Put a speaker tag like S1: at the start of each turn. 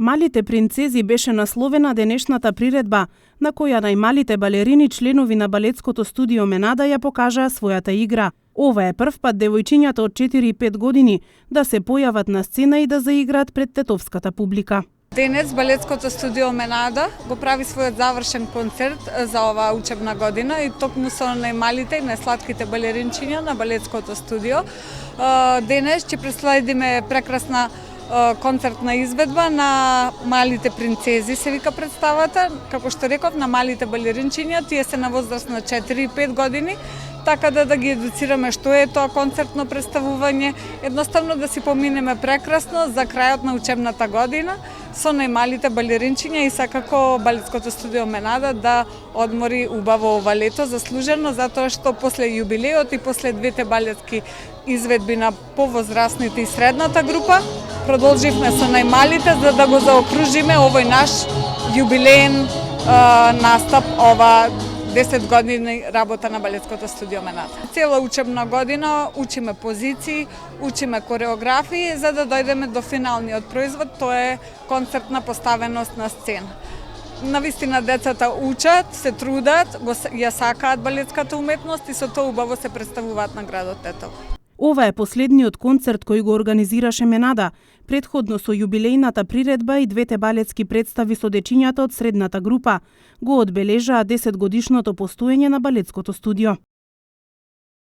S1: Малите принцези беше насловена денешната приредба, на која најмалите балерини членови на балетското студио Менада ја покажаа својата игра. Ова е прв пат девојчињата од 4 и 5 години да се појават на сцена и да заиграат пред тетовската публика.
S2: Денес балетското студио Менада го прави својот завршен концерт за оваа учебна година и токму со најмалите и најсладките балеринчиња на балетското студио. Денес ќе преследиме прекрасна концертна изведба на Малите принцези, се вика представата, како што реков, на малите балеринчиња, тие се на возраст на 4 и 5 години, така да ги едуцираме што е тоа концертно представување, едноставно да си поминеме прекрасно за крајот на учебната година со најмалите балеринчиња и секако балетското студио Менада да одмори убаво ова лето, заслужено, затоа што после јубилеот и после двете балетски изведби на повозрастните и средната група, продолживме со најмалите за да го заокружиме овој наш јубилеен настап, ова 10 години работа на балетското студио Менада. Цела учебна година учиме позиции, учиме кореографии за да дојдеме до финалниот производ, тоа е концертна поставеност на сцена. Навистина децата учат, се трудат, ја сакаат балетската уметност и со тоа убаво се представуваат на градот Тетово.
S1: Ова е последниот концерт кој го организираше Менада. Претходно со јубилејната приредба и двете балетски представи со дечињата од средната група го одбележаа 10 годишното постоење на балетското студио.